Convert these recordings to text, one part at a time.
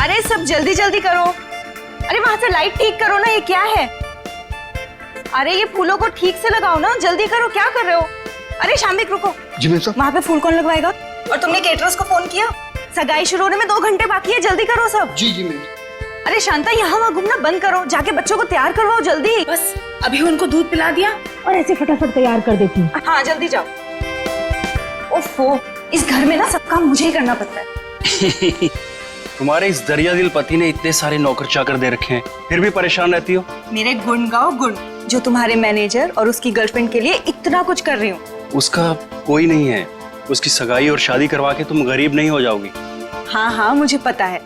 अरे सब जल्दी जल्दी करो। अरे वहां से लाइट ठीक करो ना, ये क्या है? अरे ये फूलों को ठीक से लगाओ ना, जल्दी करो, क्या कर रहे हो? अरे शाम्बिक रुको। जी मैम साहब। वहां पे फूल कौन लगवाएगा? और तुमने केटरर्स को फोन किया? सगाई शुरू होने में 2 घंटे बाकी है, जल्दी करो सब। जी जी मैम। अरे शांता, यहाँ वहाँ घूमना बंद करो, जाके बच्चों को तैयार करवाओ जल्दी। बस अभी उनको दूध पिला दिया और ऐसे फटाफट तैयार कर देती हूँ। हाँ जल्दी जाओ। ओफो, इस घर में ना सब काम मुझे ही करना पड़ता है। तुम्हारे इस दरिया दिल पति ने इतने सारे नौकर चाकर दे रखे हैं, फिर भी परेशान रहती हो। मेरे गुण गाओ गुण, जो तुम्हारे मैनेजर और उसकी गर्लफ्रेंड के लिए इतना कुछ कर रही हूँ। उसका कोई नहीं है, उसकी सगाई और शादी करवा के तुम गरीब नहीं हो जाओगी। हाँ हाँ मुझे पता है।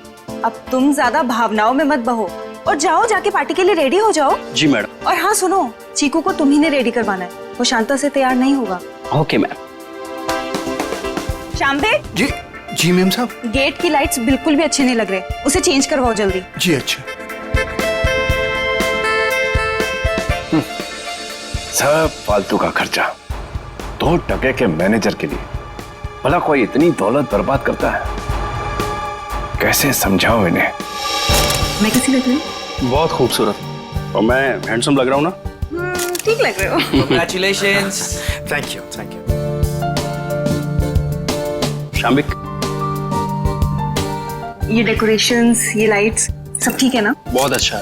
अब तुम ज्यादा भावनाओं में मत बहो और जाओ, जाके पार्टी के लिए रेडी हो जाओ। जी मैडम। और हाँ सुनो, चीकू को तुम्ही ने रेडी करवाना है, वो शांता से तैयार नहीं होगा। Okay ma'am. शाम्बिक, जी जी मैम साहब। गेट की लाइट्स बिल्कुल भी अच्छे नहीं लग रहे, उसे चेंज करवाओ जल्दी। जी अच्छा। सब फालतू का खर्चा, 2 टके के मैनेजर के लिए। भला कोई इतनी दौलत बर्बाद करता है? कैसे समझाओ इन्हें? मैं कैसी लग रही हूँ? बहुत खूबसूरत। और मैं हैंडसम लग रहा हूँ ना? ठीक लग रहे हो। Congratulations. Thank you thank you. Shambik, ये डेकोरेशंस, ये लाइट्स, सब ठीक है ना? बहुत अच्छा।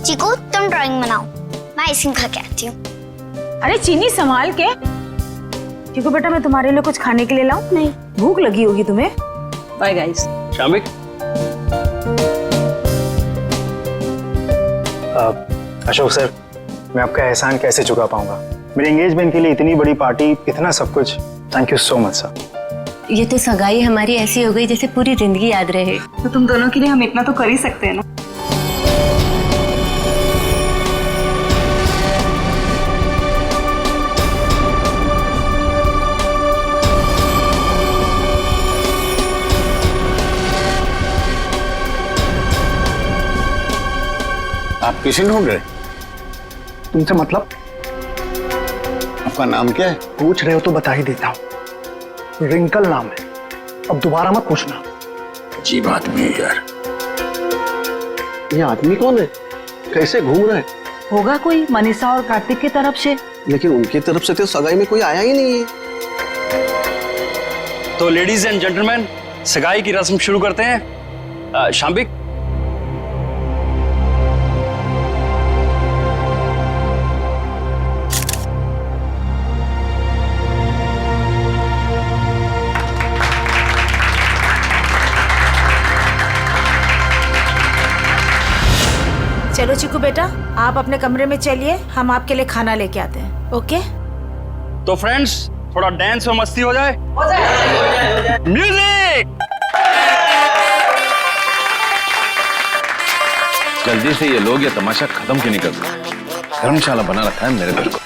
चिकू तुम ड्राइंग बनाओ, मैं आइसक्रीम खा के आती हूँ। अरे चीनी संभाल के। चिकू बेटा, मैं तुम्हारे लिए कुछ खाने के लिए लाऊं? नहीं, भूख लगी होगी तुम्हें। Bye guys. Shambik, Ashok sir, मैं आपका एहसान कैसे चुका पाऊंगा? मेरे एंगेजमेंट के लिए इतनी बड़ी पार्टी, इतना सब कुछ। Thank you so much sir. ये तो सगाई हमारी ऐसी हो गई जैसे पूरी जिंदगी याद रहे। तो तुम दोनों के लिए हम इतना तो कर ही सकते हैं ना। आप किसी ढूंढ रहे? तुमसे मतलब? आपका नाम क्या है? पूछ रहे हो तो बता ही देता हूँ। रिंकल नाम है, अब दोबारा मत पूछना। अजीब आदमी है यार। ये आदमी कौन है? कैसे घूम रहा है? होगा कोई मनीषा और कार्तिक की तरफ से। लेकिन उनकी तरफ से तो सगाई में कोई आया ही नहीं है। तो लेडीज एंड जेंटलमैन, सगाई की रस्म शुरू करते हैं। शाम्बिक, चलो चिकू बेटा, आप अपने कमरे में चलिए, हम आपके लिए खाना लेके आते हैं। ओके? तो फ्रेंड्स, थोड़ा डांस और मस्ती हो जाए। म्यूजिक। जल्दी से ये लोग ये तमाशा खत्म क्यों नहीं करते? धर्मशाला बना रखा है मेरे घर को।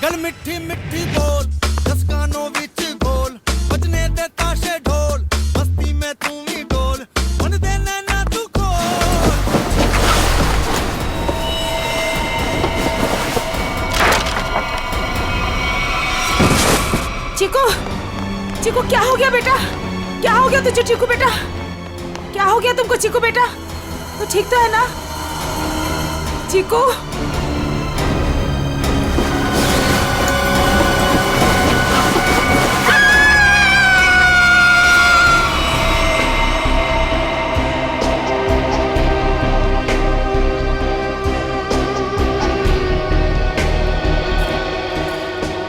गल मिठी मिठी बोल, 10 कानों विच गोल, बजने दे ताशे ढोल, मस्ती में तू भी डोल, मन दे नैना तू खोल। चिकू, चिकू क्या हो गया बेटा? क्या हो गया तुझे चिकू बेटा? क्या हो गया तुमको चिकू बेटा? तो ठीक तो है ना चिकू?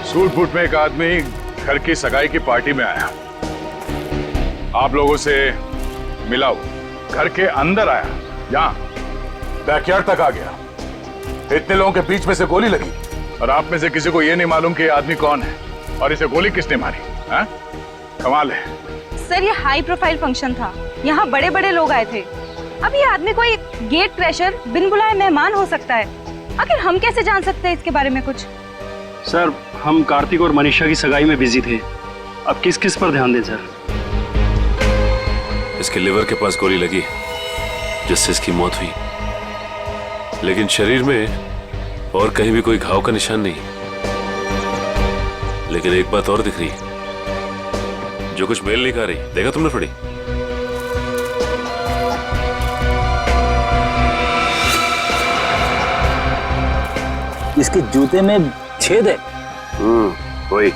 सूट बूट में एक आदमी घर की सगाई की पार्टी में आया, आप लोगों से मिला, वो घर के अंदर आया, यहाँ बैकयार्ड तक आ गया। इतने लोगों के बीच में से गोली लगी और आप में से किसी को यह नहीं मालूम कि ये आदमी कौन है और इसे गोली किसने मारी। हाँ? कमाल है। सर ये हाई प्रोफाइल फंक्शन था, यहाँ बड़े बड़े लोग आए थे। अब ये आदमी कोई गेट क्रैशर, बिन बुलाए मेहमान हो सकता है। आखिर हम कैसे जान सकते हैं इसके बारे में कुछ? सर, हम कार्तिक और मनीषा की सगाई में बिजी थे, अब किस किस पर ध्यान दें सर? इसके लिवर के पास गोली लगी जिससे इसकी मौत हुई, लेकिन शरीर में और कहीं भी कोई घाव का निशान नहीं। लेकिन एक बात और दिख रही है जो कुछ मेल नहीं खा रही। देखा तुमने फड़ी? इसके जूते में छेद है। वही,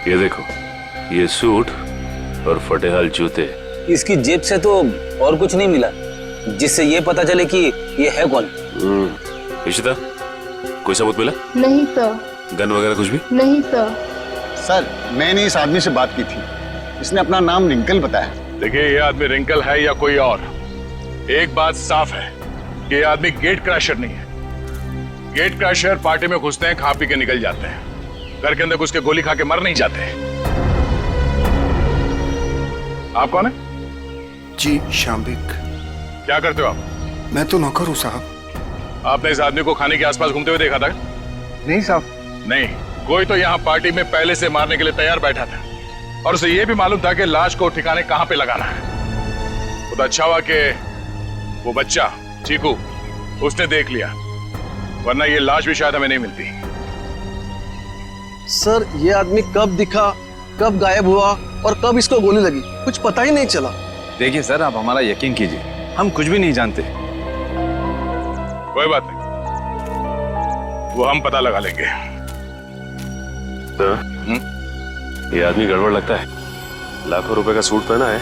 ये देखो, ये सूट और फटेहाल जूते। इसकी जेब से तो और कुछ नहीं मिला जिससे ये पता चले कि ये है कौन। इशिता, कोई सबूत मिला? नहीं सर, गन वगैरह कुछ भी? नहीं सर। सर, मैंने इस आदमी से बात की थी, इसने अपना नाम रिंकल बताया। देखिए, ये आदमी रिंकल है या कोई और, एक बात साफ है कि ये आदमी गेट क्रैशर नहीं है। गेट क्रैशर पार्टी में घुसते हैं, खा पी के निकल जाते हैं, घर के अंदर घुस के गोली खा के मर नहीं जाते। आप कौन है? जी, शाम्बिक। क्या करते हो आप? मैं तो नौकर हूँ साहब। आपने इस आदमी को खाने के आसपास घूमते हुए देखा था? नहीं साहब। नहीं, कोई तो यहाँ पार्टी में पहले से मारने के लिए तैयार बैठा था और उसे यह भी मालूम था कि लाश को ठिकाने कहां पे लगाना है। तो अच्छा हुआ कि वो बच्चा चीकू उसने देख लिया, वरना ये लाश भी शायद हमें नहीं मिलती। सर, ये आदमी कब दिखा, कब गायब हुआ और कब इसको गोली लगी, कुछ पता ही नहीं चला। देखिए सर, आप हमारा यकीन कीजिए, हम कुछ भी नहीं जानते। कोई बात नहीं, वो हम पता लगा लेंगे। तो, ये आदमी गड़बड़ लगता है। लाखों रुपए का सूट पहना है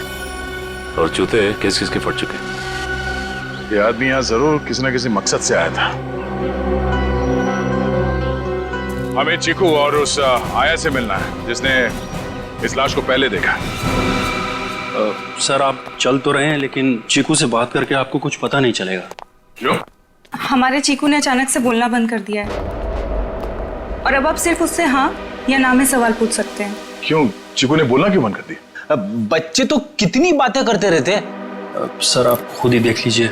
और जूते किस किस के फट चुके। ये आदमी यहाँ जरूर किसी न किसी मकसद से आया था। हमें चीकू और उस आया से मिलना है जिसने इस लाश को पहले देखा। सर, आप चल तो रहे हैं लेकिन चीकू से बात करके आपको कुछ पता नहीं चलेगा। क्यों? हमारे चीकू ने अचानक से बोलना बंद कर दिया है और अब आप सिर्फ उससे हाँ या ना में सवाल पूछ सकते हैं। क्यों? चीकू ने बोलना क्यों बंद कर दी? बच्चे तो कितनी बातें करते रहते हैं। सर, आप खुद ही देख लीजिए।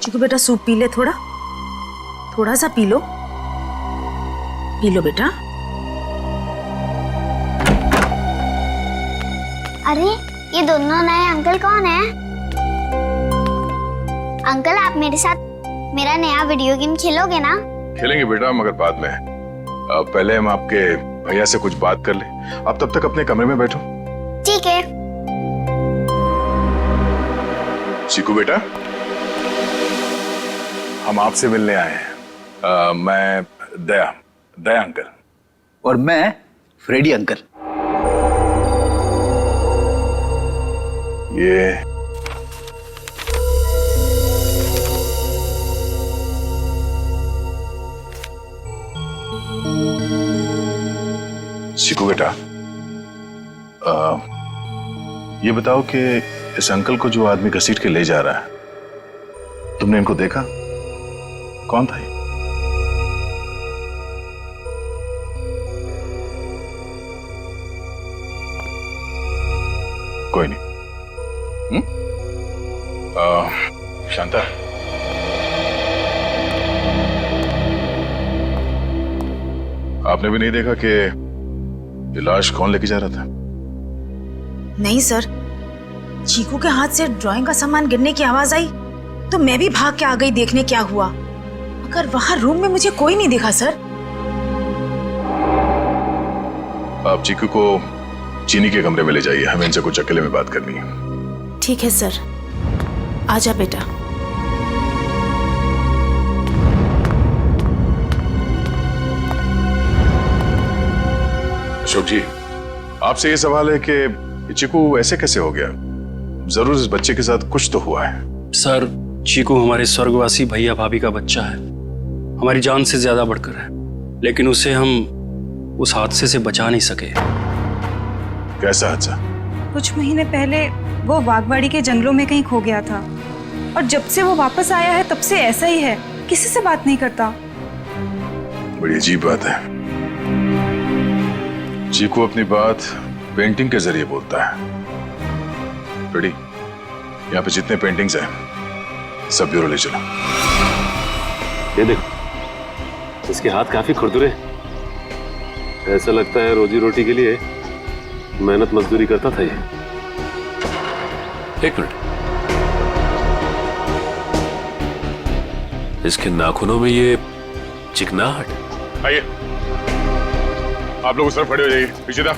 चिकू बेटा, सूप पी ले, थोड़ा सा पी लो बेटा। अरे, ये दोनों नए अंकल कौन है? अंकल, आप मेरे साथ मेरा नया वीडियो गेम खेलोगे ना? खेलेंगे बेटा, मगर बाद में। पहले हम आपके भैया से कुछ बात कर लें। आप तब तक अपने कमरे में बैठो। ठीक है। चीकू बेटा, हम आपसे मिलने आए हैं। मैं दया अंकल। और मैं फ्रेडी अंकल। ये चीकू बेटा, ये बताओ कि इस अंकल को जो आदमी घसीट के ले जा रहा है, तुमने इनको देखा? कौन था ये? कोई नहीं। शांता, आपने भी नहीं देखा कि ये लाश कौन लेके जा रहा था? नहीं सर, चीकू के हाथ से ड्राइंग का सामान गिरने की आवाज आई तो मैं भी भाग के आ गई देखने क्या हुआ, मगर वहां रूम में मुझे कोई नहीं दिखा सर। आप चीकू को चीनी के कमरे में ले जाइए, हमें इनसे कुछ अकेले में बात करनी है। ठीक है सर, आजा बेटा। अशोक जी, आपसे ये सवाल है कि चीकू ऐसे कैसे हो गया? जरूर इस बच्चे के साथ कुछ तो हुआ है। सर, चीकू हमारे स्वर्गवासी भैया भाभी का बच्चा है, हमारी जान से ज्यादा बढ़कर है, लेकिन उसे हम उस हादसे से बचा नहीं सके। कैसा हादसा? कुछ महीने पहले वो बागवाड़ी के जंगलों में कहीं खो गया था और जब से वो वापस आया है तब से ऐसा ही है, किसी से बात नहीं करता। बड़ी अजीब बात है। चीकू अपनी बात पेंटिंग के जरिए बोलता है। बेटी, यहाँ पे जितने पेंटिंग्स हैं सब ब्यूरो ले चलो। ये देखो, इसके हाथ काफी खुरदुरे, ऐसा लगता है रोजी रोटी के लिए मेहनत मजदूरी करता था ये। एक मिनट, इसके नाखूनों में ये चिकनाहट। आइए, आप लोग उस तरफ खड़े हो जाइए। इशिता,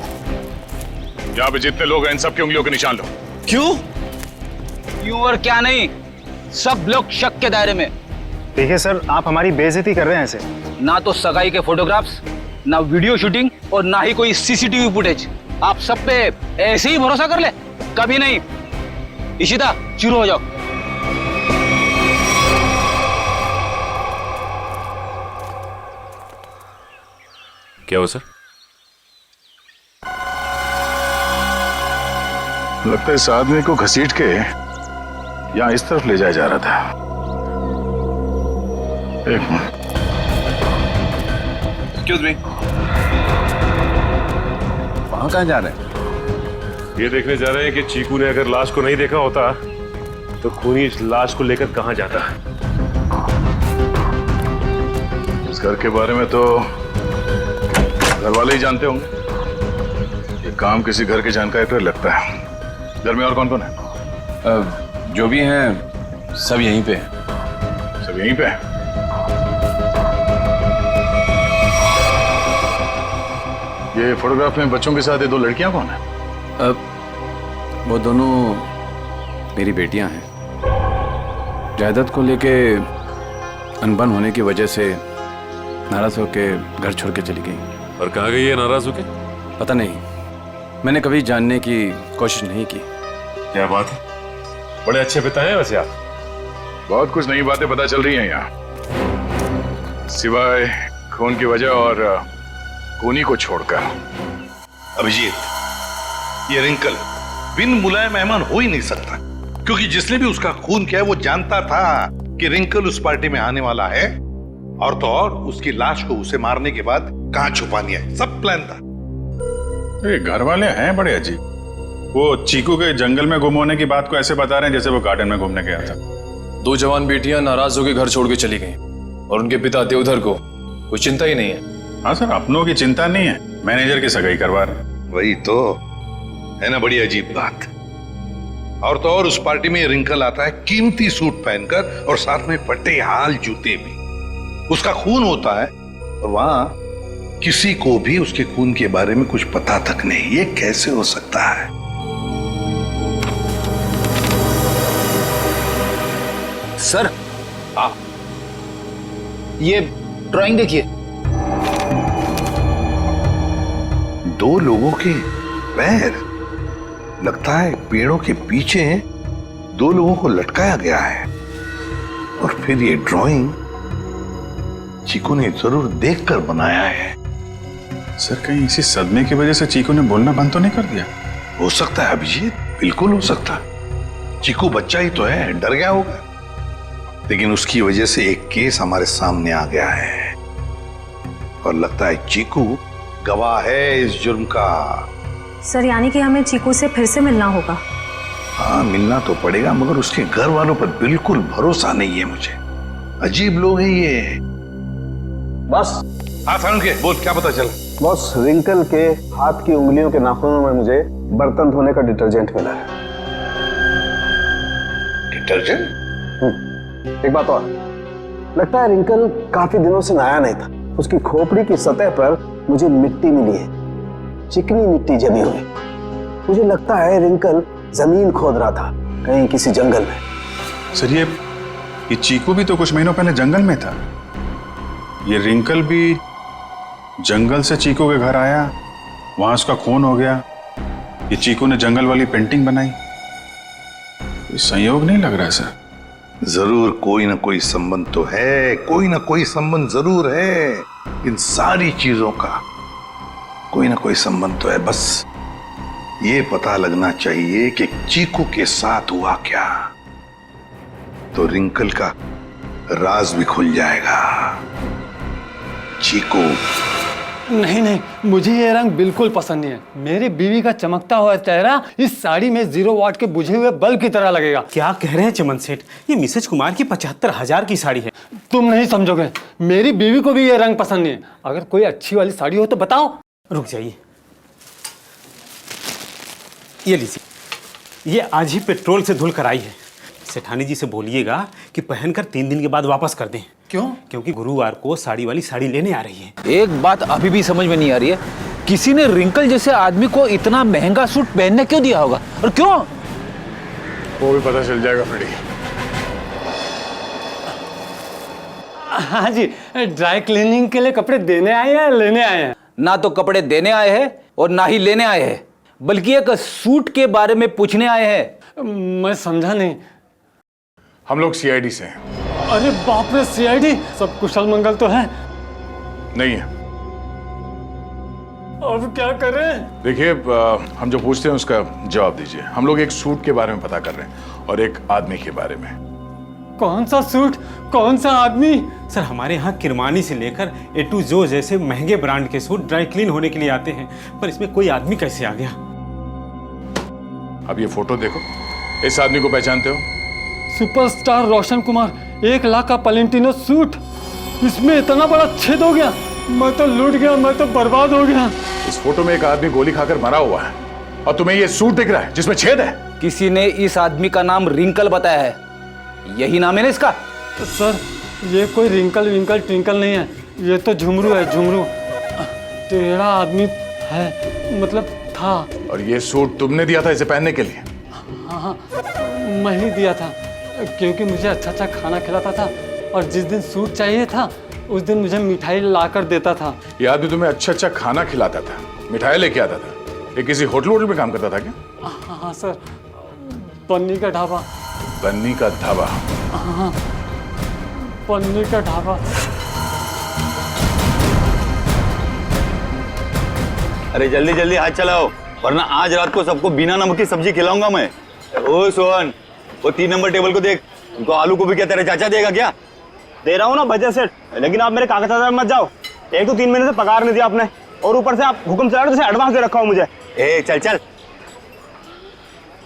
यहाँ पे जितने लोग हैं इन सबकी उंगलियों के निशान लो। क्यों? क्यों और क्या नहीं, सब लोग शक के दायरे में। देखिए सर, आप हमारी बेइज्जती कर रहे हैं ऐसे। ना तो सगाई के फोटोग्राफ्स, ना वीडियो शूटिंग और ना ही कोई सीसीटीवी फुटेज। आप सब पे ऐसे ही भरोसा कर ले? कभी नहीं। इशिता, शुरू हो जाओ। क्या हो सर? लगता है इस आदमी को घसीट के यहाँ इस तरफ ले जाया जा रहा था। एक मिनट। एक्सक्यूज मी, वहां कहाँ जा रहे हैं? ये देखने जा रहे हैं कि चीकू ने अगर लाश को नहीं देखा होता तो खूनी इस लाश को लेकर कहां जाता है। इस घर के बारे में तो घर वाले ही जानते होंगे। ये काम किसी घर के जानकारी पर लगता है। घर में और कौन कौन है? जो भी हैं सब यहीं पे हैं। सब यहीं पे है? ये फोटोग्राफ में बच्चों के साथ ये दो लड़कियां कौन है? वो दोनों मेरी बेटियां हैं। जायदाद को लेके अनबन होने की वजह से नाराज होके घर छोड़ के चली गई। और कहाँ गई है नाराज होके? पता नहीं, मैंने कभी जानने की कोशिश नहीं की। क्या बात है, बड़े अच्छे पिता हैं वैसे आप। बहुत कुछ नई बातें पता चल रही हैं यहाँ, सिवाय खून की वजह और खूनी को छोड़कर। अभिजीत, ये रिंकल बिन बुलाए मेहमान हो ही नहीं सकता, क्योंकि जिसने भी उसका खून किया वो जानता था कि रिंकल उस पार्टी में आने वाला है, और तो और उसकी लाश को उसे मारने के बाद कहां छुपानी है, सब प्लान था। ये घर वाले हैं बड़े अजीब। वो चीकू के जंगल में गुम होने की बात को ऐसे बता रहे हैं जैसे वो गार्डन में घूमने गया था। दो जवान बेटियां नाराज होकर घर छोड़ के चली गईं और उनके पिता देवधर को कोई चिंता ही नहीं है। हाँ सर, अपनों की चिंता नहीं है, मैनेजर की सगाई करवा रहे। वही तो है ना, बड़ी अजीब बात। और तो और उस पार्टी में रिंकल आता है कीमती सूट पहनकर और साथ में फटे हाल जूते भी। उसका खून होता है और वहां किसी को भी उसके खून के बारे में कुछ पता तक नहीं। ये कैसे हो सकता है? सर, ये ड्राइंग देखिए। दो लोगों के पैर, लगता है पेड़ों के पीछे दो लोगों को लटकाया गया है। और फिर ये ड्राइंग चीकू ने जरूर देखकर बनाया है। सर, कहीं इसी सदमे की वजह से चीकू ने बोलना बंद तो नहीं कर दिया? हो सकता है अभिजीत, बिल्कुल हो सकता है। चीकू बच्चा ही तो है, डर गया होगा। लेकिन उसकी वजह से एक केस हमारे सामने आ गया है और लगता है चीकू गवाह है इस जुर्म का। सर, यानी कि हमें चीकू से फिर से मिलना होगा? हाँ, मिलना तो पड़ेगा, मगर उसके घर वालों पर बिल्कुल भरोसा नहीं है मुझे। अजीब लोग हैं ये। बस। हाँ सारुण के, बोल क्या पता चला? बॉस, रिंकल के हाथ की उंगलियों के नाखूनों में मुझे बर्तन धोने का डिटर्जेंट मिला है। डिटर्जेंट? एक बात और, लगता है रिंकल काफी दिनों से नहाया नहीं था। उसकी खोपड़ी की सतह पर मुझे मिट्टी मिली है, चिकनी मिट्टी जमी हुई। मुझे लगता है रिंकल जमीन खोद रहा था कहीं किसी जंगल में। सर, ये चीकू भी तो कुछ महीनों पहले जंगल में था। ये रिंकल भी जंगल से चीकू के घर आया, वहां उसका खून हो गया। ये चीकू ने जंगल वाली पेंटिंग बनाई। ये संयोग नहीं लग रहा है सर। जरूर कोई ना कोई संबंध तो है, कोई ना कोई संबंध जरूर है। इन सारी चीजों का कोई ना कोई संबंध तो है। बस ये पता लगना चाहिए कि चीकू के साथ हुआ क्या, तो रिंकल का राज भी खुल जाएगा। चीकू, नहीं नहीं, मुझे ये रंग बिल्कुल पसंद नहीं है। मेरी बीवी का चमकता हुआ चेहरा इस साड़ी में 0 वाट के बुझे हुए बल्ब की तरह लगेगा। क्या कह रहे हैं चमन सेठ, ये मिसेज कुमार की 75,000 की साड़ी है। तुम नहीं समझोगे, मेरी बीवी को भी ये रंग पसंद नहीं है। अगर कोई अच्छी वाली साड़ी हो तो बताओ। रुक जाइए, ये लीजिए, ये आज ही पेट्रोल से धुल कर आई है। सेठानी जी से बोलिएगा कि पहनकर 3 दिन के बाद वापस कर दें। क्यों? क्योंकि गुरुवार को साड़ी वाली साड़ी लेने आ रही है। एक बात अभी भी समझ में नहीं आ रही है, किसी ने रिंकल जैसे आदमी को इतना महंगा सूट पहनने क्यों दिया होगा और क्यों? वो भी पता चल जाएगा फ्रेडी। हाँ जी, ड्राई क्लीनिंग के लिए कपड़े देने आए हैं या लेने आए हैं? ना तो कपड़े देने आए हैं और ना ही लेने आए हैं, बल्कि एक सूट के बारे में पूछने आए हैं। मैं समझा नहीं। हम लोग सीआईडी से हैं। अरे बाप रे, सीआईडी? सब कुशल मंगल तो है? नहीं है। अब क्या करें? देखिए, हम जो पूछते हैं उसका जवाब दीजिए। हम लोग एक सूट के बारे में पता कर रहे हैं और एक आदमी के बारे में। कौन सा सूट, कौन सा आदमी? सर, हमारे यहाँ किरमानी से लेकर ए टू जो जैसे महंगे ब्रांड के सूट ड्राई क्लीन होने के लिए आते हैं, पर इसमें कोई आदमी कैसे आ गया? अब ये फोटो देखो, इस आदमी को पहचानते हो? सुपरस्टार रोशन कुमार, 1 लाख का पलेंटिनो सूट, इसमें इतना बड़ा छेद हो गया। मैं तो लूट गया, मैं तो बर्बाद हो गया। इस फोटो में एक आदमी गोली खाकर मरा हुआ है और तुम्हें ये सूट दिख रहा है जिसमें छेद है। किसी ने इस आदमी का नाम रिंकल बताया है, यही नाम है ना इसका? सर, ये कोई रिंकल विंकल ट्विंकल नहीं है, ये तो झुमरू है, झुमरू। टेढ़ा आदमी है, मतलब था। और ये सूट तुमने दिया था इसे पहनने के लिए? हाँ, मैं ही दिया था, क्योंकि मुझे अच्छा अच्छा खाना खिलाता था और जिस दिन सूट चाहिए था उस दिन मुझे मिठाई ला कर देता था। ये आदमी तुम्हें अच्छा अच्छा खाना खिलाता था, मिठाई लेके आता था। ये किसी होटल में काम करता था क्या? हाँ सर, पन्नी का ढाबा। बन्नी का ढाबा? हाँ, पन्नी का ढाबा। अरे जल्दी जल्दी हाथ चलाओ, वरना आज रात को सबको बिना नमक की सब्जी खिलाऊंगा मैं। ओ सोहन, वो 3 नंबर टेबल को देख, उनको आलू को भी क्या तेरे चाचा देगा क्या? दे रहा हूँ ना बजट सेट, लेकिन आप मेरे कागजात मत जाओ। एक तो 3 महीने से पगार नहीं दिया आपने, और ऊपर से आप हुक्म चला रहे हो जैसे एडवांस दे रखा हो मुझे। ए चल चल।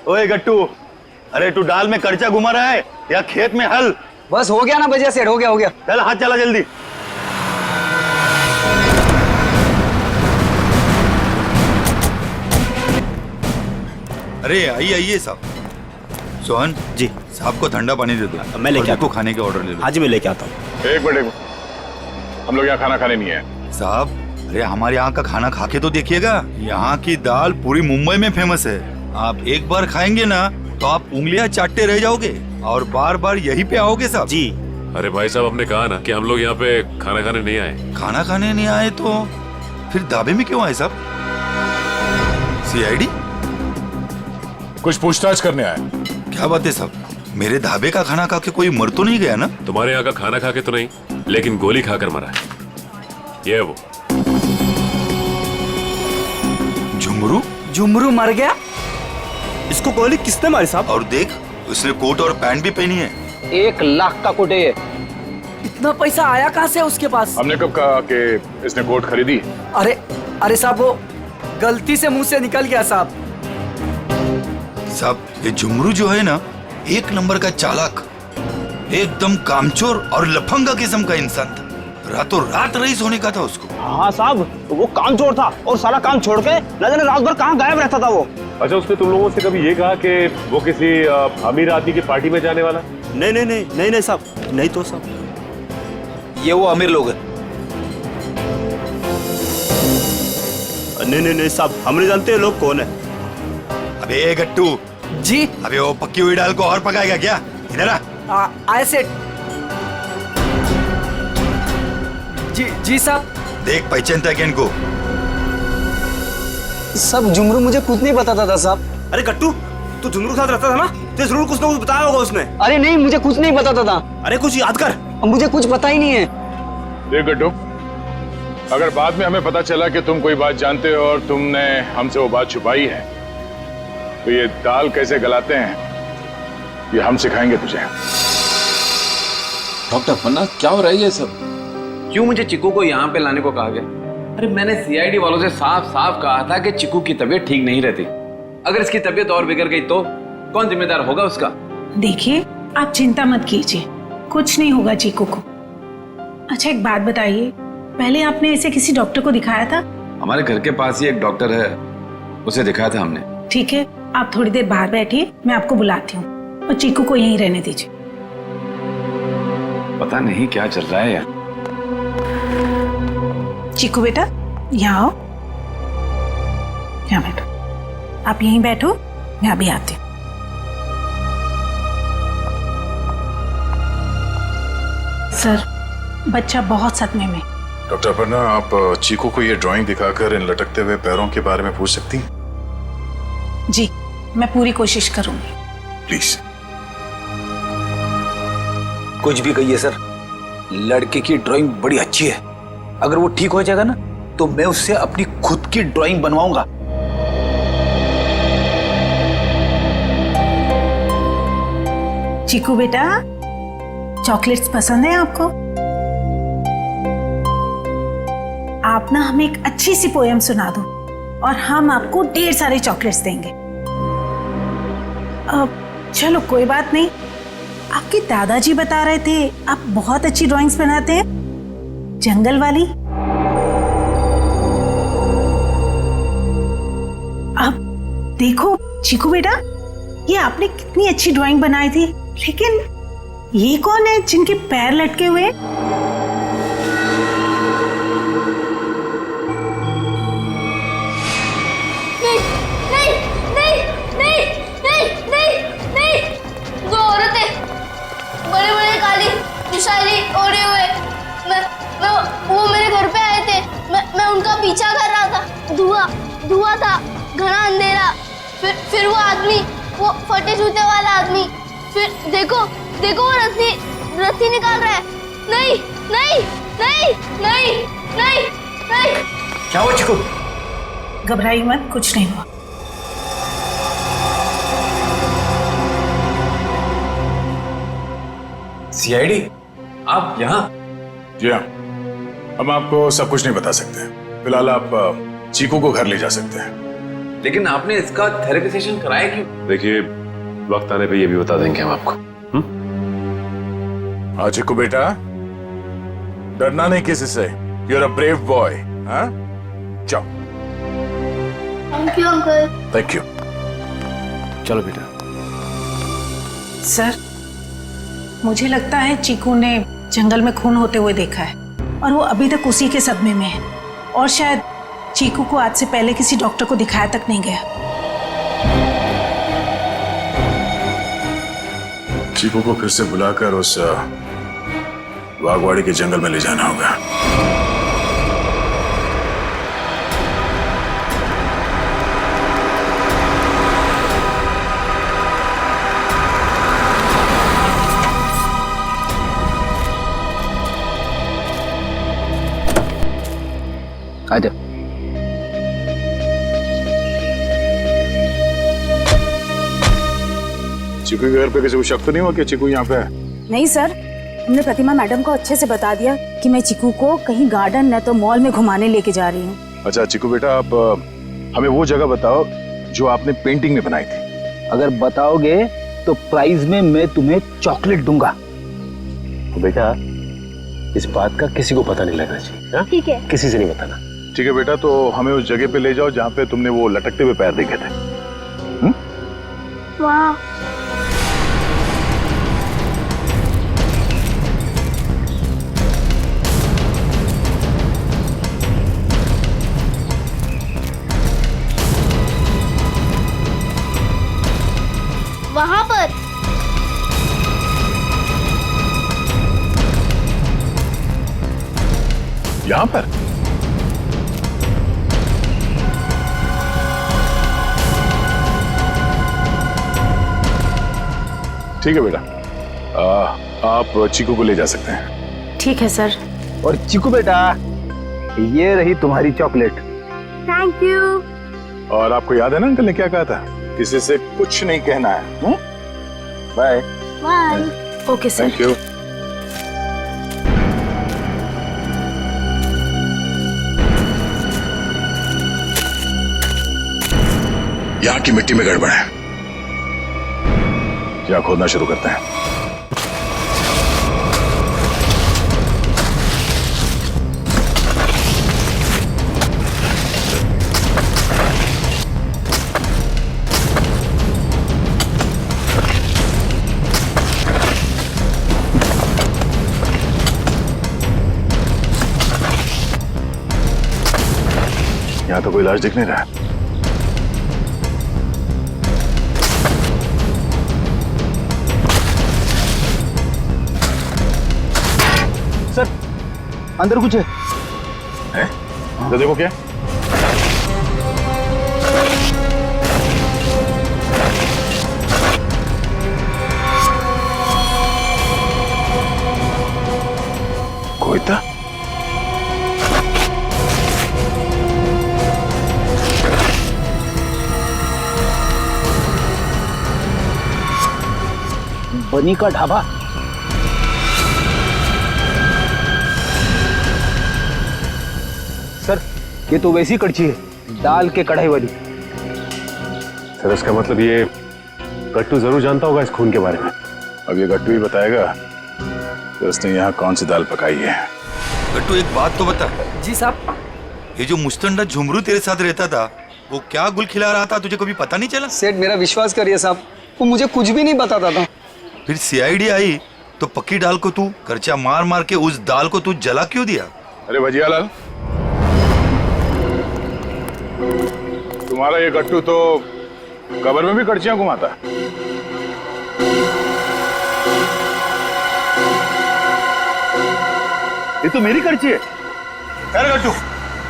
ओए गट्टू, अरे तू डाल में कर्चा घुमा रहा है या खेत में हल? बस हो गया ना बजट सेट, हो गया हो गया। चल हाथ चला जल्दी। अरे आइए आइए साहब। सोहन जी, साहब को ठंडा पानी दे दो। मैं लेके आता हूं। खाने के ऑर्डर ले लो। आज मैं लेके आता हूँ। एक मिनट, हम लोग यहाँ खाना खाने नहीं आए साहब। अरे हमारे यहाँ का खाना खा के तो देखिएगा, यहाँ की दाल पूरी मुंबई में फेमस है। आप एक बार खाएंगे ना तो आप उंगलियां चाटते रह जाओगे और बार बार यही पे आओगे साहब जी। अरे भाई साहब, हमने कहा ना कि हम लोग यहाँ पे खाना खाने नहीं आए। खाना खाने नहीं आए तो फिर ढाबे में क्यों आए साहब? सीआईडी? कुछ पूछताछ करने आए। क्या बात है साहब, मेरे ढाबे का खाना खा के कोई मर तो नहीं गया ना? तुम्हारे यहाँ का खाना खा के तो नहीं, लेकिन गोली खाकर मरा है। ये वो झुमरू? झुमरू मर गया? इसको गोली किसने मारी साहब? और देख, उसने कोट और पैंट भी पहनी है। 1 लाख का कोट है ये। इतना पैसा आया कहाँ से उसके पास? हमने कब कहा कि इसने कोट खरीदी? अरे साहब, वो गलती से मुंह से निकल गया साहब। साहब, ये झुमरू जो है ना, 1 नंबर का चालाक, एकदम कामचोर और लफंगा किस्म का इंसान था। रातों रात रईस होने का था उसको। हाँ साहब, वो कामचोर था और सारा काम छोड़ के न जाने रात भर कहाँ गायब रहता था वो। अच्छा, उसने तुम लोगों से कभी ये कहा कि वो किसी अमीर आदमी की पार्टी में जाने वाला? नहीं साहब, नहीं तो साहब, ये वो अमीर लोग हैं। नहीं साहब, हम नहीं जानते लोग कौन है। अबे गट्टू जी। अबे वो पक्की हुई दाल को और पकाएगा क्या? इधर आ। ऐसे जी साहब। देख, पहचानता है क्या इनको? सब झुमरू मुझे कुछ नहीं बताता था साहब। अरे गट्टू, तू झुमरू के साथ रहता था ना, तो जरूर कुछ ना कुछ बताया होगा उसने। अरे नहीं, मुझे कुछ नहीं बताता था। अरे कुछ याद कर, मुझे कुछ पता ही नहीं है। देख गट्टू, अगर बाद में हमें पता चला कि तुम कोई बात जानते हो और तुमने हमसे वो बात छुपाई है, तो ये दाल कैसे गलाते हैं ये हम सिखाएंगे तुझे। डॉक्टर पन्ना, क्या हो रहा है ये सब? क्यों मुझे चिकू को यहाँ पे लाने को कहा गया? अरे मैंने सीआईडी वालों से साफ साफ कहा था कि चिकू की तबीयत ठीक नहीं रहती। अगर इसकी तबीयत और बिगड़ गई तो कौन जिम्मेदार होगा उसका? देखिए, आप चिंता मत कीजिए, कुछ नहीं होगा चीकू को। अच्छा, एक बात बताइए, पहले आपने इसे किसी डॉक्टर को दिखाया था? हमारे घर के पास ही एक डॉक्टर है, उसे दिखाया था हमने। ठीक है, आप थोड़ी देर बाहर बैठिए, मैं आपको बुलाती हूँ, और चीकू को यहीं रहने दीजिए। पता नहीं क्या चल रहा है यार। चीकू बेटा, यहाँ आओ। यहाँ बैठो। आप यहीं बैठो, मैं अभी आती हूँ। सर, बच्चा बहुत सदमे में। डॉक्टर अपर्णा, आप चीकू को ये ड्राइंग दिखाकर इन लटकते हुए पैरों के बारे में पूछ सकती हैं? जी, मैं पूरी कोशिश करूंगी। प्लीज। कुछ भी कहिए सर, लड़के की ड्राइंग बड़ी अच्छी है। अगर वो ठीक हो जाएगा ना, तो मैं उससे अपनी खुद की ड्राइंग बनवाऊंगा। चीकू बेटा, चॉकलेट्स पसंद है आपको? आप ना हमें एक अच्छी सी पोएम सुना दो और हम आपको ढेर सारे चॉकलेट्स देंगे। चलो कोई बात नहीं। आपके दादाजी बता रहे थे आप बहुत अच्छी ड्राइंग्स बनाते हैं, जंगल वाली। अब देखो चीकू बेटा, ये आपने कितनी अच्छी ड्राइंग बनाई थी, लेकिन ये कौन है जिनके पैर लटके हुए? दो औरतें बड़े बड़े काली विशाली ओढ़े हुए, वो मेरे घर पे आए थे। मैं उनका पीछा कर रहा था। धुआं था, घना अंधेरा। फिर वो आदमी, वो फटे जूते वाला आदमी, फिर देखो वो रस्सी निकाल रहा है। नहीं नहीं नहीं नहीं नहीं नहीं। क्या हुआ चिकू? घबराइए मत, कुछ नहीं हुआ। सीआईडी, आप यहाँ? जी हाँ, हम आपको सब कुछ नहीं बता सकते। फिलहाल आप चीकू को घर ले जा सकते हैं। लेकिन आपने इसका थेरेपी सेशन कराया क्यों? देखिए, वक्त आने पे ये भी बता देंगे हम आपको। हाँ चिकू बेटा, डरना नहीं किसी से। You are a brave boy. हाँ, जाओ। Thank you uncle. Thank you. चलो बेटा। सर, मुझे लगता है चीकू ने जंगल में खून होते हुए देखा है और वो अभी तक उसी के सदमे में है, और शायद चीकू को आज से पहले किसी डॉक्टर को दिखाया तक नहीं गया। चीकू को फिर से बुलाकर उस बागवाड़ी के जंगल में ले जाना होगा। आजा। चीकू के घर पे किसी को शक तो नहीं हुआ कि चीकू यहाँ पे है? नहीं सर, हमने प्रतिमा मैडम को अच्छे से बता दिया कि मैं चीकू को कहीं गार्डन न तो मॉल में घुमाने लेके जा रही हूँ। अच्छा चिकू बेटा, आप हमें वो जगह बताओ जो आपने पेंटिंग में बनाई थी। अगर बताओगे तो प्राइज में मैं तुम्हें चॉकलेट दूंगा। तो बेटा, इस बात का किसी को पता नहीं लगना चाहिए। ठीक है। किसी से नहीं बताना। ठीक है बेटा, तो हमें उस जगह पे ले जाओ जहाँ पे तुमने वो लटकते हुए पैर देखे थे। वाह, वहां पर यहाँ पर? ठीक है बेटा, आप चीकू को ले जा सकते हैं। ठीक है सर। और चिकू बेटा, ये रही तुम्हारी चॉकलेट। Thank you. और आपको याद है ना अंकल ने क्या कहा था? किसी से कुछ नहीं कहना है। Bye. Bye. Okay sir. Thank you. यहाँ की मिट्टी में गड़बड़ है, यहाँ खोदना शुरू करते हैं। तो कोई लाश दिख नहीं रहा है। सर अंदर कुछ है? तो देखो क्या। कोई था? बनी का ढाबा। सर ये तो वैसी कड़छी है, दाल के कढ़ाई वाली। सर इसका मतलब ये गट्टू जरूर जानता होगा इस खून के बारे में। अब ये गट्टू ही बताएगा कि उसने यहाँ कौन सी दाल पकाई है। गट्टू एक बात तो बता। जी साहब। ये जो मुस्तंडा झुमरू तेरे साथ रहता था, वो क्या गुल खिला रहा था, तुझे कभी पता नहीं चला? सेठ मेरा विश्वास करिए साहब, वो मुझे कुछ भी नहीं बताता था। फिर सीआईडी आई तो पक्की दाल को तू करचा मार मार के उस दाल को तू जला क्यों दिया? अरे भजियालाल, तुम्हारा ये गट्टू तो कब्र में भी कड़छियां घुमाता है। ये तो मेरी कड़छी है। खैर गट्टू,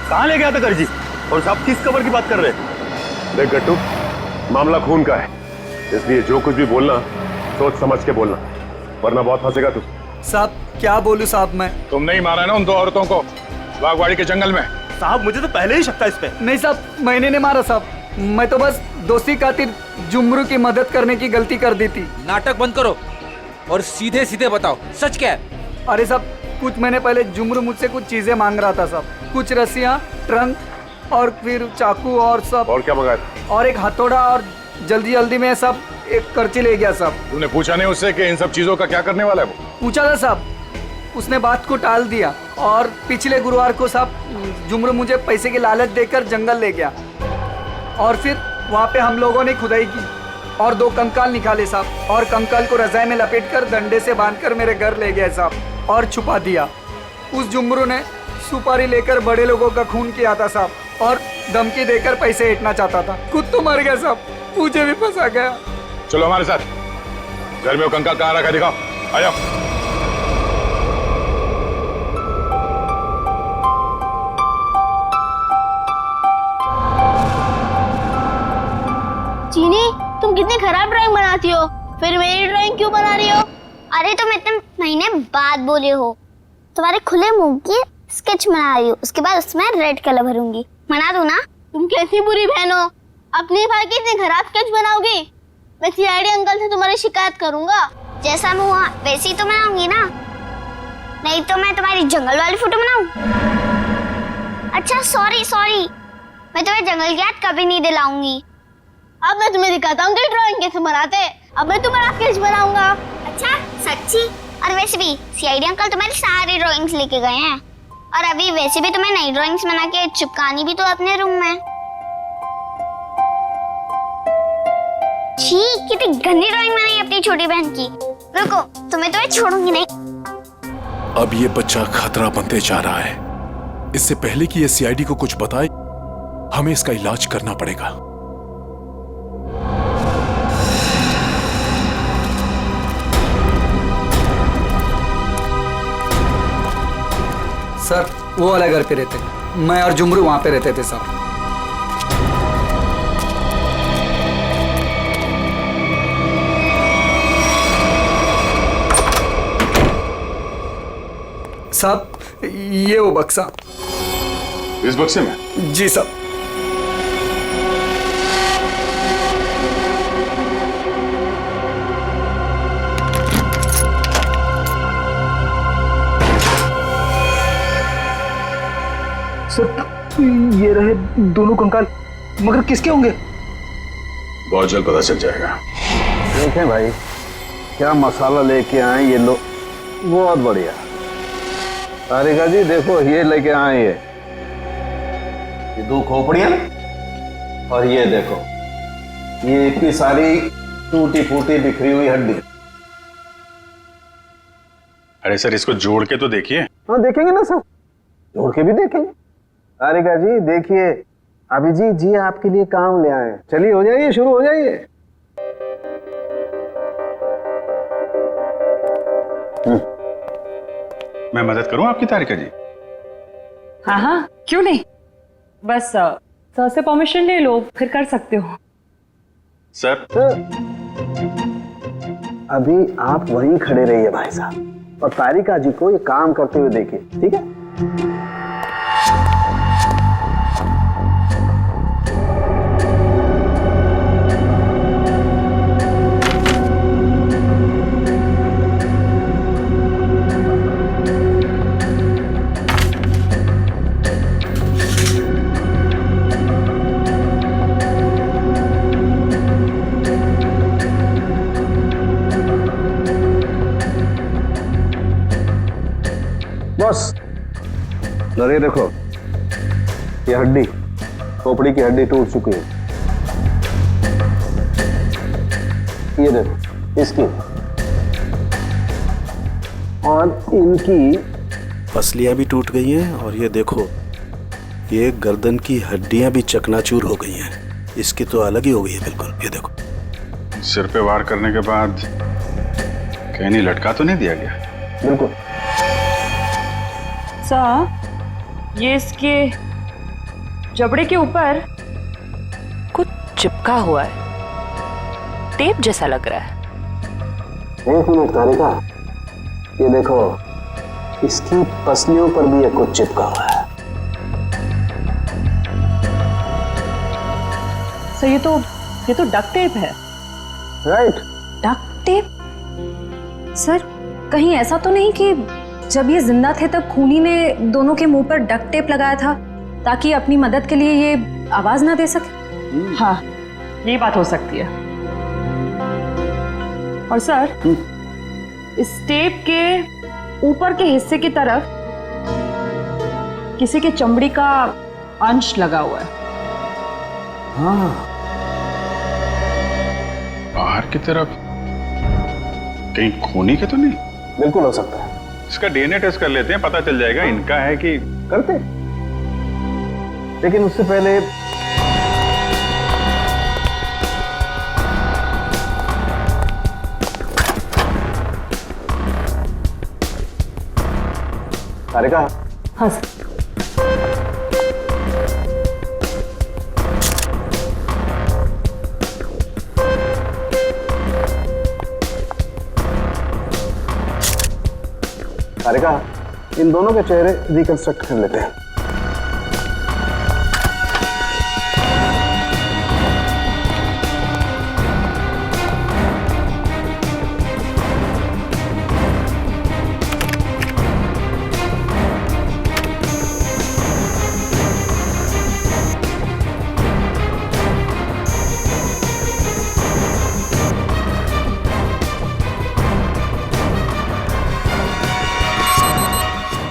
कहाँ ले गया था कड़छी? और साहब किस कब्र की बात कर रहे हैं? देख गट्टू, मामला खून का है, इसलिए जो कुछ भी बोलना सोच समझ के बोलना, वरना बहुत फंसेगा तू। साहब क्या बोलूं साहब मैं? तुमने ही मारा ना उन दो औरतों को बागवाड़ी के जंगल में? साहब मुझे तो पहले ही शक था इस पे। नहीं साहब, मैंने नहीं मारा साहब, मैं तो बस दोस्ती खातिर जुमरू की मदद करने की गलती कर दी थी। नाटक बंद करो और सीधे सीधे बताओ सच क्या है? अरे साहब कुछ महीने पहले जुमरू मुझसे कुछ चीजें मांग रहा था साहब, कुछ रस्सियाँ, ट्रंक और फिर चाकू और सब। और क्या मंगाया था? और एक हथौड़ा, और जल्दी जल्दी में सब एक करची ले गया साहब। तूने पूछा नहीं उससे कि इन सब चीजों का क्या करने वाला है वो? पूछा था साहब, उसने बात को टाल दिया। और पिछले गुरुवार को साहब जुमरू मुझे पैसे की लालच देकर जंगल ले गया, और फिर वहाँ पे हम लोगों ने खुदाई की और 2 कंकाल निकाले साहब, और कंकाल को रजाई में लपेटकर डंडे से बांधकर मेरे घर ले गए साहब और छुपा दिया। उस जुमरू ने सुपारी लेकर बड़े लोगों का खून किया था साहब, और धमकी देकर पैसे ऐंठना चाहता था। खुद तो मर गया साहब, मुझे भी फंसा गया। चलो हमारे साथ, घर में वो कंकाल कहाँ रखा दिखाओ, आ जाओ। चीनी, तुम कितनी खराब ड्राइंग बनाती हो, फिर मेरी ड्राइंग क्यों बना रही हो? अरे तुम इतने महीने बाद बोले हो, तुम्हारे खुले मुंह की स्केच बना रही हूँ, उसके बाद उसमें रेड कलर भरूंगी। बना दूं ना? तुम कैसी बुरी बहन हो, अपनी भाई की इतनी खराब स्केच बनाओगी? मैं सीआईडी अंकल से तुम्हारी शिकायत करूंगा। जैसा मैं हुआ वैसे ही तो बनाऊंगी ना, नहीं तो मैं तुम्हारी जंगल वाली फोटो बनाऊं? अच्छा सॉरी, मैं तुम्हें जंगल की याद कभी नहीं दिलाऊंगी। अब मैं तुम्हें दिखाता हूँ कि ड्राइंग कैसे बनाते हैं। अब मैं तुम्हारा स्केच बनाऊंगा। अच्छा सच्ची? और वैसे भी सीआईडी अंकल तुम्हारी सारी ड्राइंग्स लेके गए हैं, और अभी वैसे भी तुम्हें नई ड्राइंग्स बना के चिपकानी भी तो अपने रूम में। छी, कितनी गंदी ड्राइंग बनाई अपनी छोटी बहन की। रुको, तुम्हें तो मैं छोड़ूंगी नहीं। अब ये बच्चा खतरा बनते जा रहा है। इससे पहले कि ये सीआईडी को कुछ बताए, हमें इसका इलाज करना पड़ेगा। सर वो वाला घर पे रहते, मैं और जुमरू वहां पे रहते थे सर। साहब ये वो बक्सा। इस बक्से में? जी साहब। सर ये रहे दोनों कंकाल, मगर किसके होंगे? बहुत जल्द पता चल जाएगा। देखें भाई, क्या मसाला लेके आए ये लोग, बहुत बढ़िया। तारिका जी देखो, ये लेके आए ये 2 खोपड़ियां, और ये देखो ये इतनी सारी टूटी फूटी बिखरी हुई हड्डी। अरे सर इसको जोड़ के तो देखिए। हाँ देखेंगे ना सर, जोड़ के भी देखेंगे। तारिका जी देखिए, अभिजीत जी आपके लिए काम ले आए। चलिए हो जाइए, शुरू हो जाइए। मैं मदद करूं आपकी तारिका जी? हाँ हाँ, क्यों नहीं, बस सर से परमिशन ले लो, फिर कर सकते हो। सर अभी आप वहीं खड़े रहिए भाई साहब, और तारिका जी को ये काम करते हुए देखिए, ठीक है? बस ये देखो, ये हड्डी, खोपड़ी की हड्डी टूट चुकी है। ये देखो इसकी, और इनकी पसलियां भी टूट गई हैं, और ये देखो ये गर्दन की हड्डियां भी चकनाचूर हो गई हैं। इसकी तो अलग ही हो गई है बिल्कुल। ये देखो, सिर पे वार करने के बाद कहीं नहीं लटका तो नहीं दिया गया? बिल्कुल। सर, ये इसके जबड़े के ऊपर कुछ चिपका हुआ है, टेप जैसा लग रहा है। एक मिनट तारिका, ये देखो इसकी पसलियों पर भी ये कुछ चिपका हुआ है। सर ये तो डक्ट टेप है। राइट। Duct tape? सर कहीं ऐसा तो नहीं कि जब ये जिंदा थे तब खूनी ने दोनों के मुंह पर डक्ट टेप लगाया था ताकि अपनी मदद के लिए ये आवाज ना दे सके? हाँ, ये बात हो सकती है। और सर, इस टेप के ऊपर के हिस्से की तरफ किसी के चमड़ी का अंश लगा हुआ है। हाँ, बाहर की तरफ कहीं खूनी के तो नहीं? बिल्कुल हो सकता है। इसका डीएनए टेस्ट कर लेते हैं, पता चल जाएगा इनका है कि। करते, लेकिन उससे पहले तारिका। हाँ सर। तारिका, इन दोनों के चेहरे रिकंस्ट्रक्ट कर लेते हैं।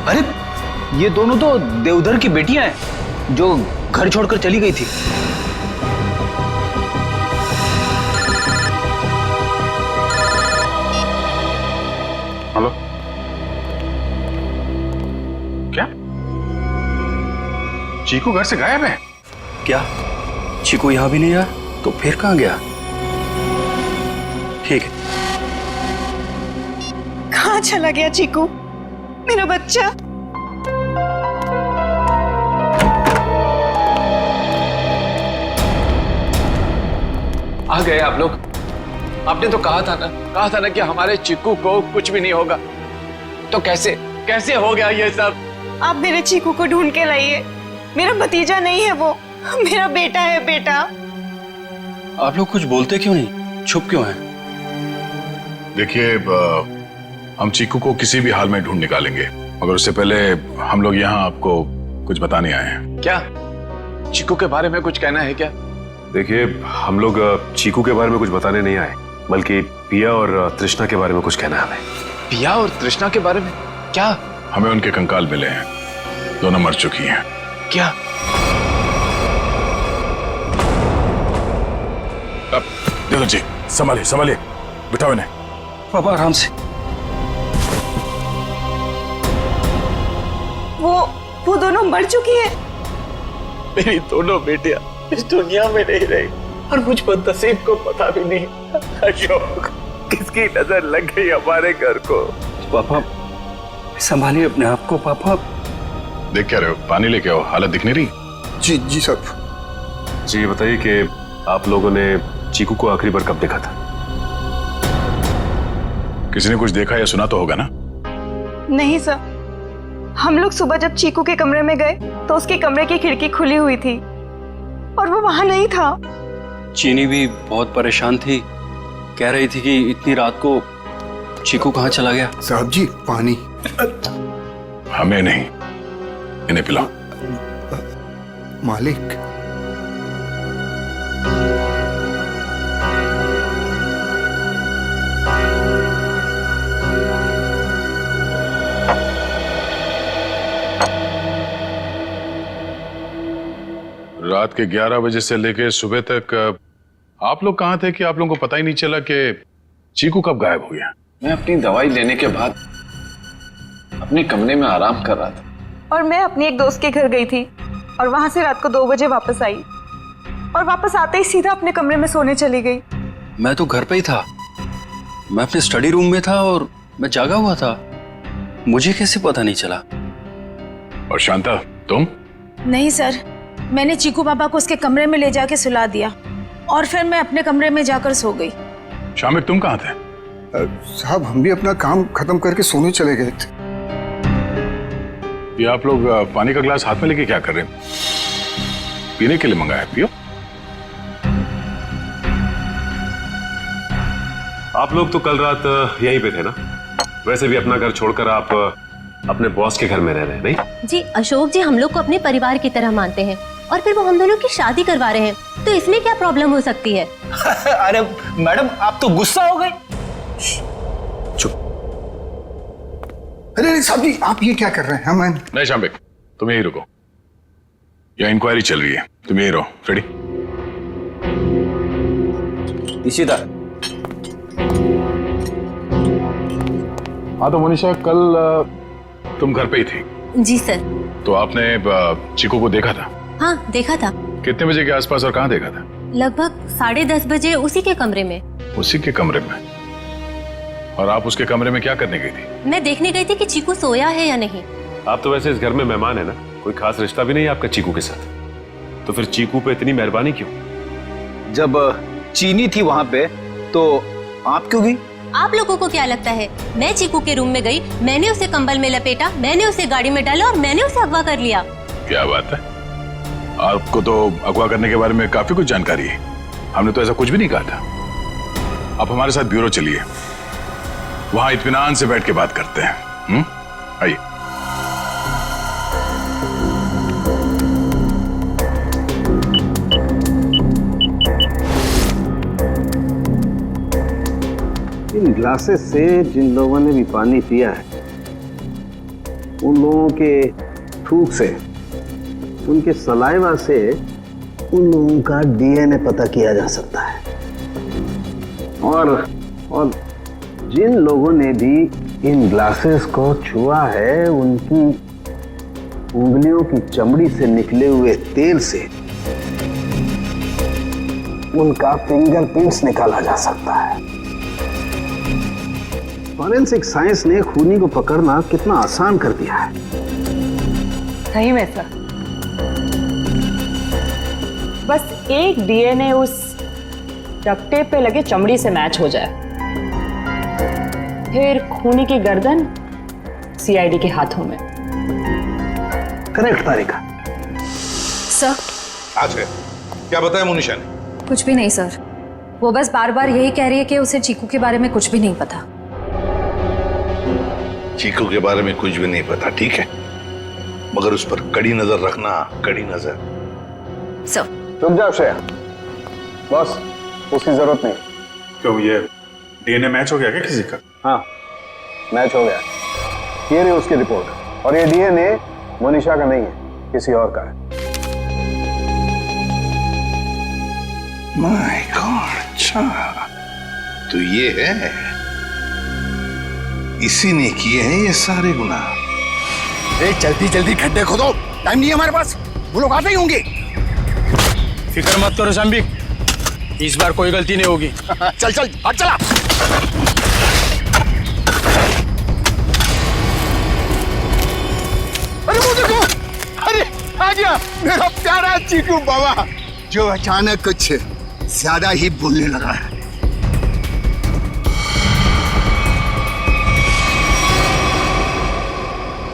अरे ये दोनों तो देवधर की बेटियां हैं जो घर छोड़कर चली गई थी। हेलो, क्या चीकू घर से गायब है? क्या चीकू यहाँ भी नहीं आया? तो फिर कहाँ गया? ठीक है। कहाँ चला गया चीकू, मेरा बच्चा? आ गए आप लोग। आपने तो कहा था ना कि हमारे चिक्कू को कुछ भी नहीं होगा। तो कैसे हो गया ये सब? आप मेरे चीकू को ढूंढ के लाइए। मेरा भतीजा नहीं है वो, मेरा बेटा है, बेटा। आप लोग कुछ बोलते क्यों नहीं, चुप क्यों हैं? देखिए, हम चीकू को किसी भी हाल में ढूंढ निकालेंगे, मगर उससे पहले हम लोग यहाँ आपको कुछ बताने आए हैं। क्या चिक्कू के बारे में कुछ कहना है क्या? देखिए, हम लोग चीकू के बारे में कुछ बताने नहीं आए, बल्कि पिया और तृष्णा के बारे में कुछ कहना है हमें। पिया और तृष्णा के बारे में क्या? हमें उनके कंकाल मिले हैं, दोनों मर चुकी हैं। क्या? अब देखो जी, संभालिए, बिठाओ इन्हें। पापा आराम से। वो दोनों मर चुकी है। मेरी दोनों बेटियां इस दुनिया में नहीं रही और मुझ पर नसीब को पता भी नहीं। अशोक, किसकी नजर लग गई हमारे घर को? पापा संभालिए अपने आप को। पापा देख क्या रहे हो? पानी लेके आओ, हालत दिख नहीं रही। जी जी साहब। जी ये बताइए कि आप लोगों ने चीकू को आखिरी बार कब देखा था? किसी ने कुछ देखा या सुना तो होगा ना? नहीं सर, हम लोग सुबह जब चीकू के कमरे में गए तो उसके कमरे की खिड़की खुली हुई थी और वो वहां नहीं था। चीनी भी बहुत परेशान थी, कह रही थी कि इतनी रात को चीकू कहाँ चला गया। साहब जी पानी। हमें नहीं, इन्हें पिलाओ। मालिक। रात के 11 बजे से लेकर सुबह तक आप लोग कहाँ थे कि आप लोगों को पता ही नहीं चला कि चीकू कब गायब हो गया? मैं अपनी दवाई लेने के बाद अपने कमरे में आराम कर रहा था और मैं अपनी एक दोस्त के घर गई थी और वहां से रात को 2 बजे वापस आई और वापस आते ही सीधा अपने कमरे में सोने चली गई। मैं तो घर पे ही था, मैं अपने स्टडी रूम में था और मैं जागा हुआ था, मुझे कैसे पता नहीं चला? और शांता तुम? नहीं सर, मैंने चीकू पापा को उसके कमरे में ले जाके सुला दिया और फिर मैं अपने कमरे में जाकर सो गई। शामिक तुम कहाँ थे? साहब हम भी अपना काम खत्म करके सोने चले गए थे। ये आप लोग पानी का ग्लास हाथ में लेके क्या कर रहे हैं? पीने के लिए मंगाया, पियो। आप लोग तो कल रात यहीं पे थे ना? वैसे भी अपना घर छोड़कर आप अपने बॉस के घर में रह रहे हैं, नहीं? जी अशोक जी हम लोग को अपने परिवार की तरह मानते हैं और फिर वो हम दोनों की शादी करवा रहे हैं, तो इसमें क्या प्रॉब्लम हो सकती है? अरे मैडम आप तो गुस्सा हो गए। चुप। अरे साहब जी आप ये क्या कर रहे हैं? हम नहीं शामिक, तुम यही रुको, यहाँ इंक्वायरी चल रही है, तुम यही रहो। फ्रेडी। इशिता। हाँ तो मोनिशा कल तुम घर पे ही थी? जी सर। तो आपने चीकू को देखा था? हाँ देखा था। कितने बजे के आसपास और कहाँ देखा था? लगभग 10:30 बजे उसी के कमरे में। उसी के कमरे में? और आप उसके कमरे में क्या करने गई थी? मैं देखने गई थी कि चीकू सोया है या नहीं। आप तो वैसे इस घर में मेहमान है ना, कोई खास रिश्ता भी नहीं आपका चीकू के साथ, तो फिर चीकू पे इतनी मेहरबानी क्यों? जब चीनी थी वहां पे तो आप क्यों गई? आप लोगों को क्या लगता है मैं चीकू के रूम में गई, मैंने उसे कंबल में लपेटा, मैंने उसे गाड़ी में डाला और मैंने उसे अगवा कर लिया? क्या बात है, आपको तो अगवा करने के बारे में काफी कुछ जानकारी है। हमने तो ऐसा कुछ भी नहीं कहा था। आप हमारे साथ ब्यूरो चलिए, वहां इत्मीनान से बैठ के बात करते हैं। आइए। इन ग्लासेस से जिन लोगों ने भी पानी पिया है उन लोगों के थूक से, उनके सलाइवा से उन लोगों का डीएनए पता किया जा सकता है। और जिन लोगों ने भी इन ग्लासेस को छुआ है उनकी उंगलियों की चमड़ी से निकले हुए तेल से उनका फिंगरप्रिंट्स निकाला जा सकता है। फॉरेंसिक साइंस ने खूनी को पकड़ना कितना आसान कर दिया है। सही में सर, बस एक डीएनए उस डक्ट टेप पे लगे चमड़ी से मैच हो जाए, फिर खूनी की गर्दन सीआईडी के हाथों में। करेक्ट तारिका। सर। आज है क्या बताया मोनिशा ने? कुछ भी नहीं सर, वो बस बार बार यही कह रही है कि उसे चीकू के बारे में कुछ भी नहीं पता। चीकू के बारे में कुछ भी नहीं पता, ठीक है, मगर उस पर कड़ी नजर रखना, कड़ी नजर। सर। रुक जाओ श्रेया, बॉस उसकी जरूरत नहीं। क्यों, ये डीएनए मैच हो गया क्या किसी का? हाँ मैच हो गया, ये रही उसकी रिपोर्ट। और ये डीएनए मोनिशा का नहीं है, किसी और का है। माय गॉड, अच्छा तो ये है, इसी ने किए हैं ये सारे गुनाह। जल्दी जल्दी खड्डे खोदो, टाइम नहीं है हमारे पास, वो लोग आते ही होंगे। फिक्र मत करो शाम्बिक, इस बार कोई गलती नहीं होगी। चल चल हट चला। अरे वो देखो, अरे आ गया मेरा प्यारा चीकू बाबा, जो अचानक कुछ ज्यादा ही बोलने लगा है।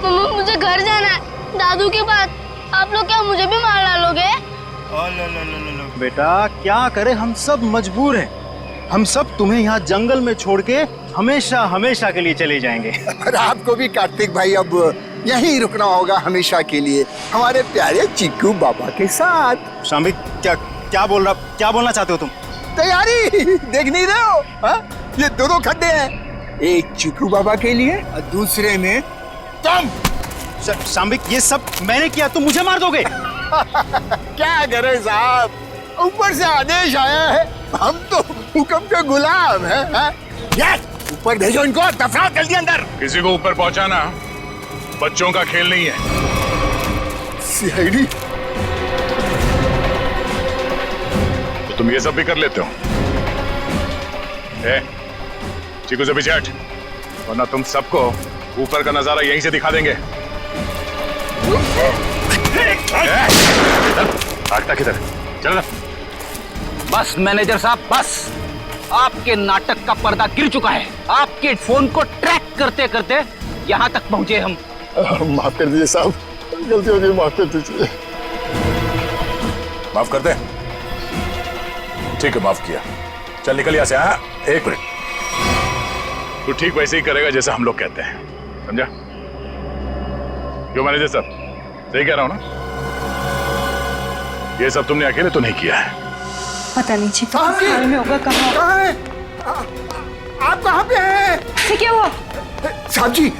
मम्मा मुझे घर जाना है, दादू के पास। आप लोग क्या मुझे भी मार डालोगे? बेटा क्या करे, हम सब मजबूर हैं। हम सब तुम्हें यहाँ जंगल में छोड़ के हमेशा हमेशा के लिए चले जाएंगे। और आपको भी कार्तिक भाई अब यहीं रुकना होगा हमेशा के लिए, हमारे प्यारे चीकू बाबा के साथ। शाम्बिक क्या बोलना चाहते हो तुम? तैयारी देख नहीं रहे हो? हा? ये दो खड्डे हैं, एक चीकू बाबा के लिए और दूसरे में तुम। शाम्बिक ये सब मैंने किया, तुम मुझे मार दोगे? क्या करे साहब, ऊपर से आदेश आया है, हम तो हुक्म के गुलाम हैं। यस, ऊपर भेजो इनको, दफनाओ जल्दी अंदर। किसी को ऊपर पहुंचाना बच्चों का खेल नहीं है। सीआईडी तो तुम ये सब भी कर लेते हो? चीकू से पीछे हट, वरना तुम सबको ऊपर का नजारा यहीं से दिखा देंगे। भागता किधर? चल। बस मैनेजर साहब, बस आपके नाटक का पर्दा गिर चुका है। आपके फोन को ट्रैक करते करते यहाँ तक पहुंचे हम। माफ कर दीजिए साहब, गलती हो गई, माफ कर दीजिए। माफ कर दे? ठीक है, माफ किया। चल निकल यहाँ से। हाँ, एक मिनट, तू ठीक वैसे ही करेगा जैसा हम लोग कहते हैं, समझा? क्यों मैनेजर साहब, सही कह रहा हूं ना? ये सब तुमने अकेले तो नहीं किया है। पता नहीं चीकू हाल में होगा। कहाँ है? आप कहाँ पे हैं? क्या हुआ? साहब जी।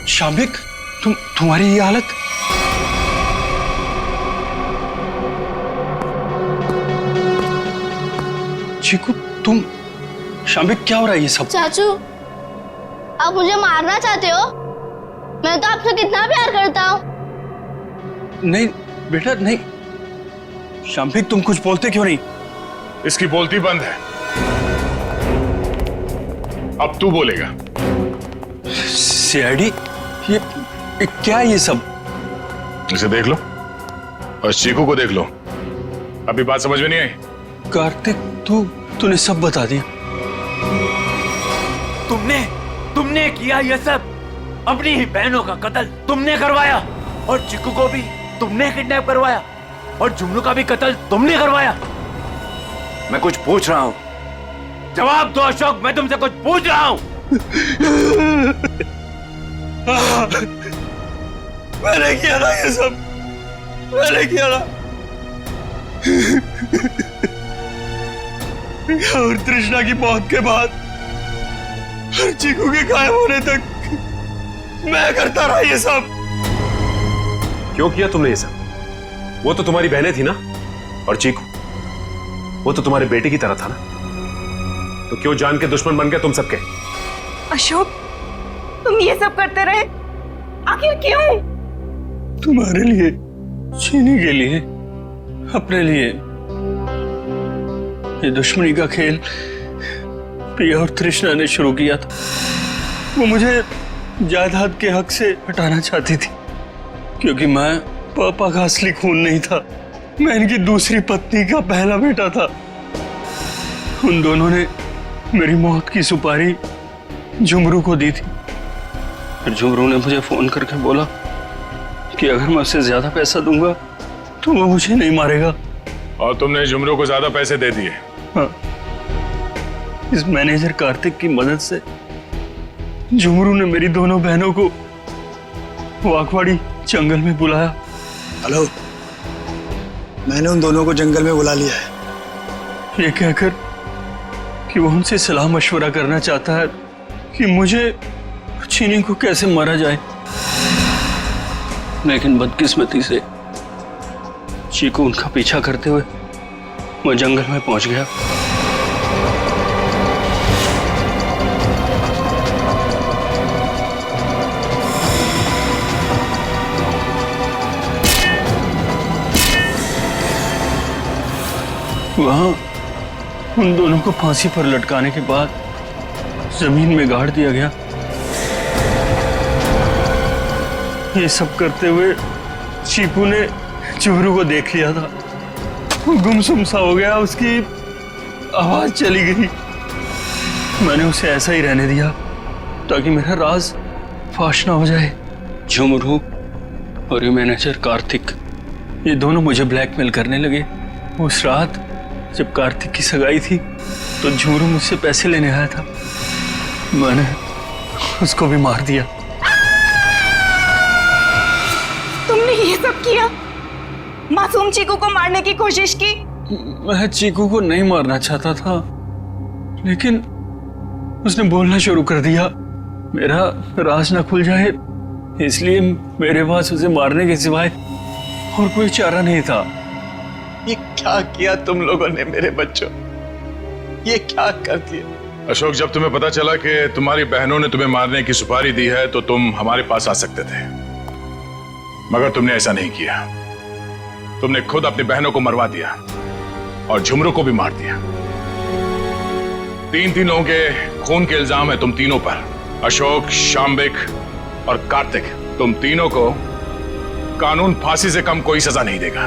शाम्बिक, तुम्हारी ये हालत? चीकू तुम, शाम्बिक क्या हो रहा है ये सब? चाचू, आप मुझे मारना चाहते हो? मैं तो आपसे कितना प्यार करता हूँ। नहीं बेटा नहीं। शाम्बिक तुम कुछ बोलते क्यों नहीं? इसकी बोलती बंद है, अब तू बोलेगा। सीआईडी, ये क्या है ये सब? इसे देख लो और चीकू को देख लो। अभी बात समझ में नहीं आई? कार्तिक तूने सब बता दिया। तुमने किया ये सब, अपनी ही बहनों का कत्ल तुमने करवाया, और चिक्कू को भी तुमने किडनैप करवाया, और जुमरू का भी कत्ल तुमने करवाया। मैं कुछ पूछ रहा हूँ, जवाब दो अशोक, मैं तुमसे कुछ पूछ रहा हूँ। मैंने किया ना ये सब, मैंने किया ना। और तृष्णा की मौत के बाद और चीकू के गायब होने तक मैं करता रहा ये सब। क्यों किया तुमने ये सब? वो तो तुम्हारी बहनें थी ना, और चीकू वो तो तुम्हारे बेटे की तरह था ना, तो क्यों जान के दुश्मन बन गए तुम सबके? अशोक, तुम ये सब करते रहे, आखिर क्यों? तुम्हारे लिए, चीनी के लिए, अपने लिए। ये दुश्मनी का खेल प्रिया और तृष्णा ने शुरू किया था। वो मुझे जायदाद के हक से हटाना चाहती थी, क्योंकि मैं पापा का असली खून नहीं था, मैं इनकी दूसरी पत्नी का पहला बेटा था। उन दोनों ने मेरी मौत की सुपारी झुमरू को दी थी। फिर झुमरू ने मुझे फोन करके बोला कि अगर मैं उससे ज्यादा पैसा दूंगा तो वो मुझे नहीं मारेगा। और तुमने झुमरू को ज्यादा पैसे दे दिए? हाँ, इस मैनेजर कार्तिक की मदद से झुमरू ने मेरी दोनों बहनों को वाकवाड़ी जंगल में बुलाया। हेलो, मैंने उन दोनों को जंगल में बुला लिया है। ये कहकर कि वो उनसे सलाह मशवरा करना चाहता है कि मुझे चीनी को कैसे मारा जाए। लेकिन बदकिस्मती से चीकू उनका पीछा करते हुए वो जंगल में पहुंच गया। वहां उन दोनों को फांसी पर लटकाने के बाद जमीन में गाड़ दिया गया। ये सब करते हुए चीकू ने जुमरू को देख लिया था। वो गुमसुम सा हो गया, उसकी आवाज चली गई। मैंने उसे ऐसा ही रहने दिया ताकि मेरा राज फाश ना हो जाए। झुमरू और ये मैनेजर कार्तिक, ये दोनों मुझे ब्लैकमेल करने लगे। उस रात जब कार्तिक की सगाई थी तो झुमरू मुझसे पैसे लेने आया था। मैंने उसको भी मार दिया। तुमने ये सब किया? मासूम चीकू को मारने की कोशिश की? मैं चीकू को नहीं मारना चाहता था, लेकिन उसने बोलना शुरू कर दिया। मेरा राज ना खुल जाए, इसलिए मेरे पास उसे मारने के सिवाय और कोई चारा नहीं था। ये क्या किया तुम लोगों ने मेरे बच्चों? ये क्या कर दिया? अशोक, जब तुम्हें पता चला कि तुम्हारी बहनों ने तुम्हें मारने की सुपारी दी है तो तुम हमारे पास आ सकते थे, मगर तुमने ऐसा नहीं किया। तुमने खुद अपनी बहनों को मरवा दिया और झुमरू को भी मार दिया। तीन लोगों के खून के इल्जाम है तुम तीनों पर। अशोक, शाम्बिक और कार्तिक, तुम तीनों को कानून फांसी से कम कोई सजा नहीं देगा।